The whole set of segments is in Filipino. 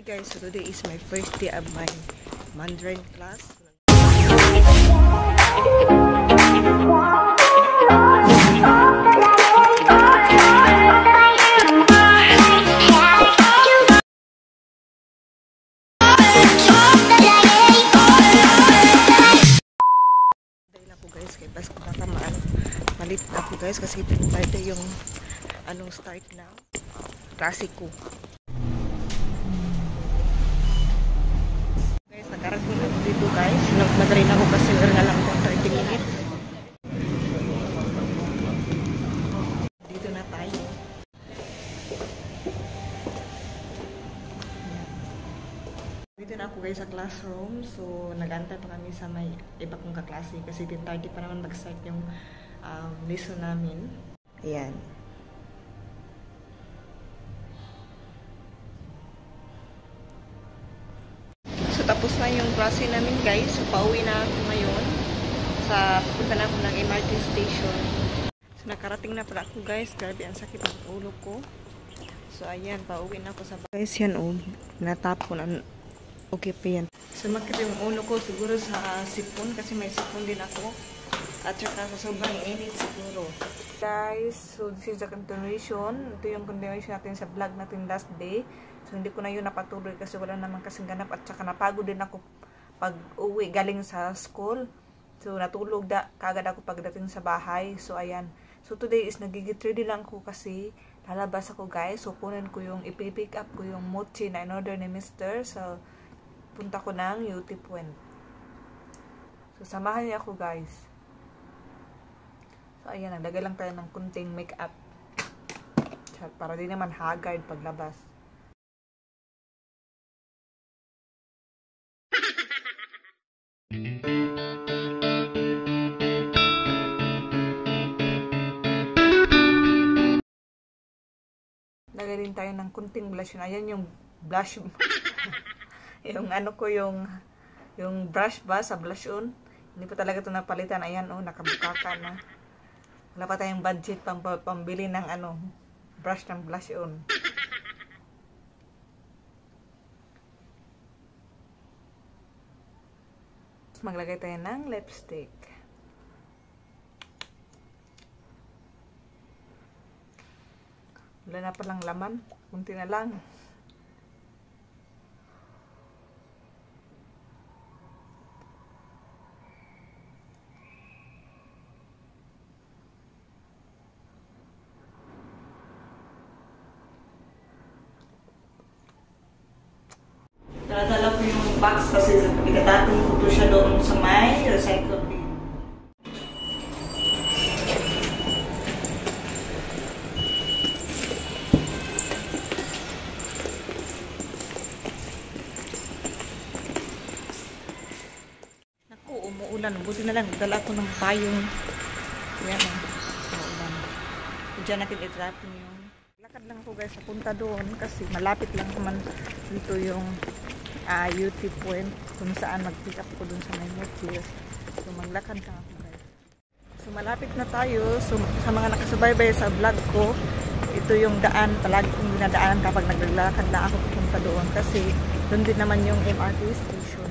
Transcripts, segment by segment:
Hi guys, so today is my first day of my Mandarin class. Dahil ako guys, kay bas ko baka malit ako guys kasi pinatay yung anong start na klase ko. Nakarating ako dito guys. Nagmadali na ako kasi meron na lang akong 30 minutes. Dito na tayo. Dito na ako guys sa classroom. So nag-antay pa kami sa may iba kong kaklase kasi 10:30 pa naman mag-start yung lesson namin. Ayan. Tapos na yung klase namin guys. So, pauwi na ako ngayon. Pupunta na ako ng MRT station. So, nakarating na pala ako guys. Grabe, ang sakit ng ulo ko. So, ayan. Pauwi na ako sa bahay. Guys, yan o. Natap ko na. Okay pa yan. Sumakit yung ulo ko siguro sa sipon. Kasi may sipon din ako. At saka sa sobrang init siguro. Guys, so this is the continuation. Ito yung continuation natin sa vlog natin last day. So, hindi ko na yun napatuloy kasi wala naman kasing ganap. At saka napagod din ako pag uwi galing sa school. So, natulog kagad ako pagdating sa bahay. So, ayan. So, today is nagigit ready lang ko kasi lalabas ako guys. So, kunin ko yung ipipick up ko yung mochi na in-order ni Mr. So, punta ko ng UT Point. So, samahan niya ako guys. So, ayan. Naglagay lang tayo ng kunting make-up. Para di naman haggard paglabas. Lagay din tayo ng kunting blush. Ayan yung blush. Yung ano ko yung brush ba sa blush on. Hindi pa talaga ito napalitan. Ayan oh, nakabukakan na. Wala pa tayong budget pambili ng ano, brush ng blush on. Maglagay tayo ng lipstick. Wala na palang laman. Kunti na lang. Dala-dala ko yung box kasi itatapon ko to siya doon sa may recycle bin. Naku, umuulan. Buti na lang. Dala ko ng payong. Yan o. Umuulan. Diyan natin itatapon yung. Lakad lang ako guys sa punta doon kasi malapit lang naman dito yung UT Point kung saan mag-pick up ko dun sa my mochis. So maglakad lang ako guys. So malapit na tayo. So sa mga nakasubaybay sa vlog ko, ito yung daan palagi kong dinadaanan kapag naglalakad na ako pupunta doon kasi doon din naman yung MRT station.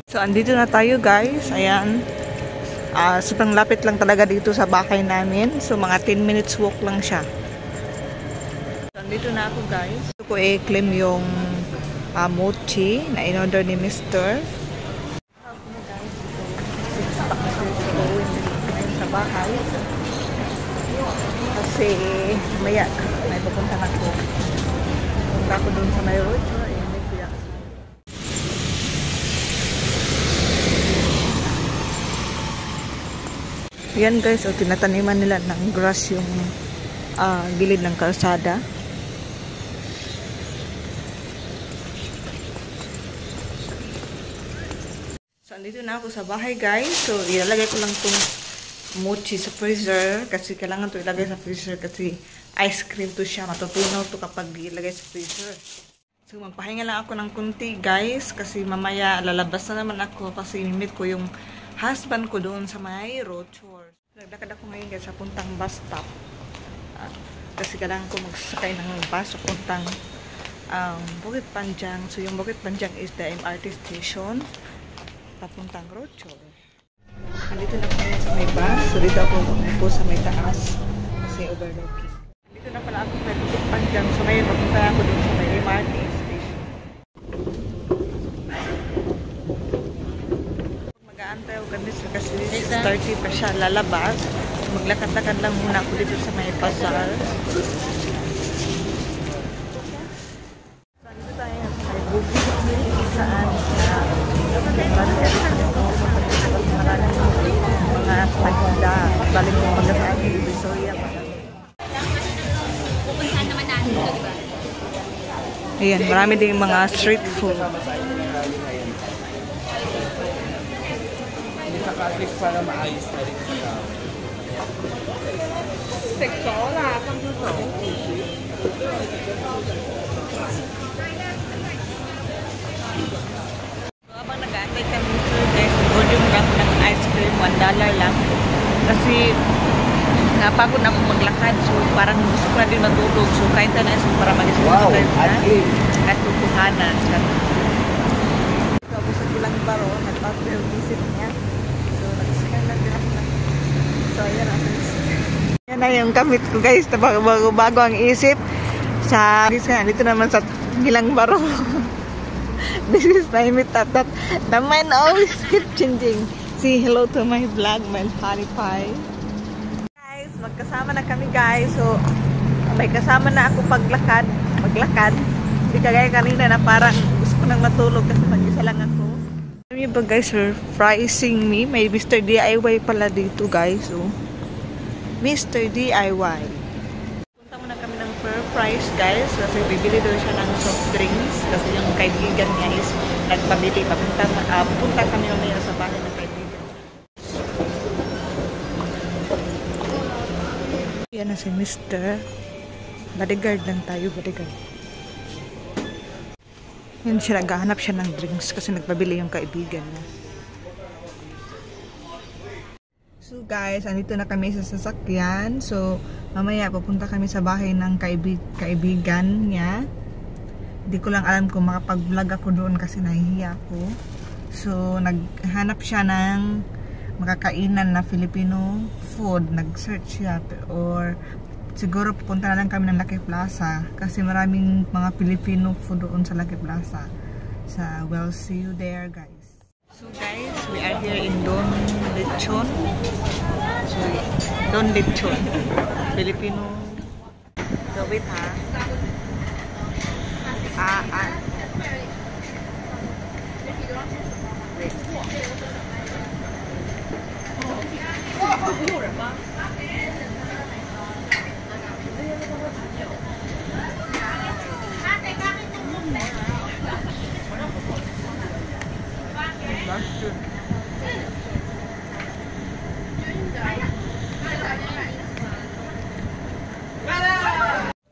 So andito na tayo guys. Ayan. Sobrang lapit lang talaga dito sa bahay namin. So mga 10 minutes walk lang siya. Dito na ako guys. Gusto ko i-claim yung mochi na in-order ni Mr. Ako na guys. Stuck na siya sa bahay. Kasi maya may pupunta na ako. Punta ako dun sa may road. Ayan, may kuya. Yan guys, tinataniman nila ng grass yung gilid ng kalsada. So, andito na ako sa bahay guys. So, ilalagay ko lang itong mochi sa freezer. Kasi kailangan ito ilagay sa freezer kasi ice cream to siya. Matutunaw to kapag ilagay sa freezer. So, magpahinga lang ako ng kunti guys. Kasi mamaya lalabas na naman ako. Kasi inimit ko yung husband ko doon sa may road chores. Naglakad ako ngayon guys sa puntang bus stop. kasi kailangan ko magsakay ng bus puntang Bukit Panjang. So yung Bukit Panjang is the MRT station papuntang Rochor. Andito na kami sa may bus. So dito ako umupo sa may taas kasi overlooking. Dito na pala ako sa Bukit Panjang. So ngayon papunta ako dun sa may MRT station. Mag-aantay ako kasi 6:30 pa siya lalabas. Maglakad-lakad lang muna ako dito sa may bazaar. Saan tayo sa may bukid? Saan? Mga pagda. Balik mo mag-asaan. Divisoria. Pupuntahan naman natin ito, diba? Ayan, marami din mga street food. Naka-click para maayos na rin sa habang nag-aantay kami dito guys, order mo lang ng ice cream, $1 lang. Kasi napagod na ako maglakad, so parang gusto ko na din matulog. So kahit na so para mag-isip ko na kahit tutuhanan. Tapos sa Gilang Baro, nag-order yung visit niya. So nag-isipin lang din ako na. So ayan ako. Yan na yung kamit ko guys, bago ang isip. Dito naman sa Gilang Baro. This is my meetup that the mind always keep changing. Say hello to my vlog, my honey pie. Guys, magkasama na kami guys. So, may kasama na ako maglakad. Hindi kagaya kanina na parang gusto ko nang matulog kasi mag-isa lang ako. Alam niyo ba guys, surprising me. May Mr. DIY pala dito guys. So, Mr. DIY. Punta muna kami ng fair price guys. Kasi bibili doon siya ng soft drinks. Kasi yung kaibigan niya is nagpabili. Punta kami mamaya sa bahay ng kaibigan. Yan na si Mr. Bodyguard lang tayo, bodyguard. Yan siya, naghahanap siya ng drinks kasi nagpabili yung kaibigan niya. So guys, andito na kami sa sasakyan. So mamaya pupunta kami sa bahay ng kaibigan niya. Hindi ko lang alam kung makapag-vlog ako doon kasi nahihiya ako. So naghanap siya ng makakainan na Filipino food. Nag-search siya or siguro pupunta na lang kami ng Lucky Plaza kasi maraming mga Filipino food doon sa Lucky Plaza. We'll see you there guys. So guys, we are here in Don Lechon. Don Lechon. Filipino. So wait ha.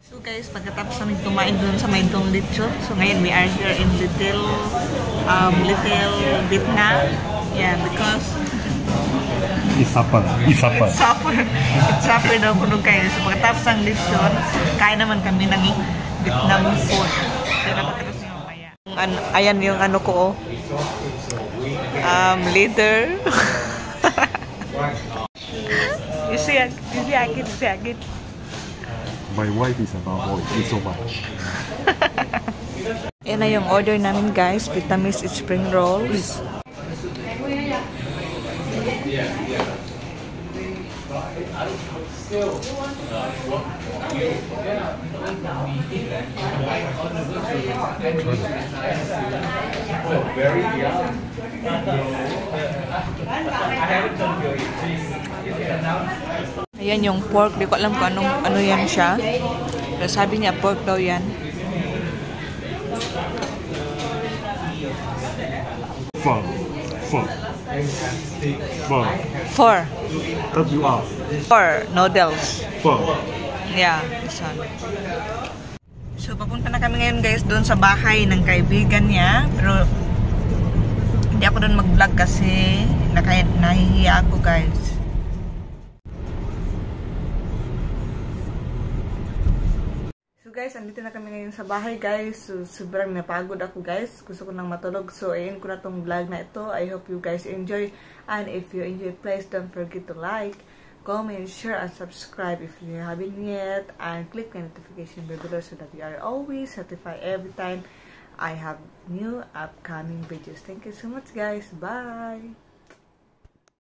So guys, pagkatapos namin kumain dun sa may Don Lechon, so ngayon we are here in Little Vietnam. Yeah, because It's supper. It's supper daw kuno kayo. So pagkatapos ng lechon, kain naman kami ng Vietnam food. Kaya pagkatapos yung maya. Ayan yung ano ko, leader. You see again. My wife is a boy. It's so much. Yan na yung order namin guys, Vietnamese spring rolls. Ayan yung pork, di ko alam kung ano yan siya. Pero sabi niya pork daw yan. Four noodles. Yeah, this one. So papunta na kami ngayon guys doon sa bahay ng kaibigan niya. Pero hindi ako doon mag-vlog kasi nahihiya ako guys. guys, andito na kami ngayon sa bahay guys. So, sobrang napagod ako guys. Gusto ko nang matulog. So, ayun ko na tong vlog na ito. I hope you guys enjoy. And if you enjoy, please don't forget to like, comment, share, and subscribe if you haven't yet. And click the notification bell below so that you are always notified every time I have new upcoming videos. Thank you so much guys. Bye!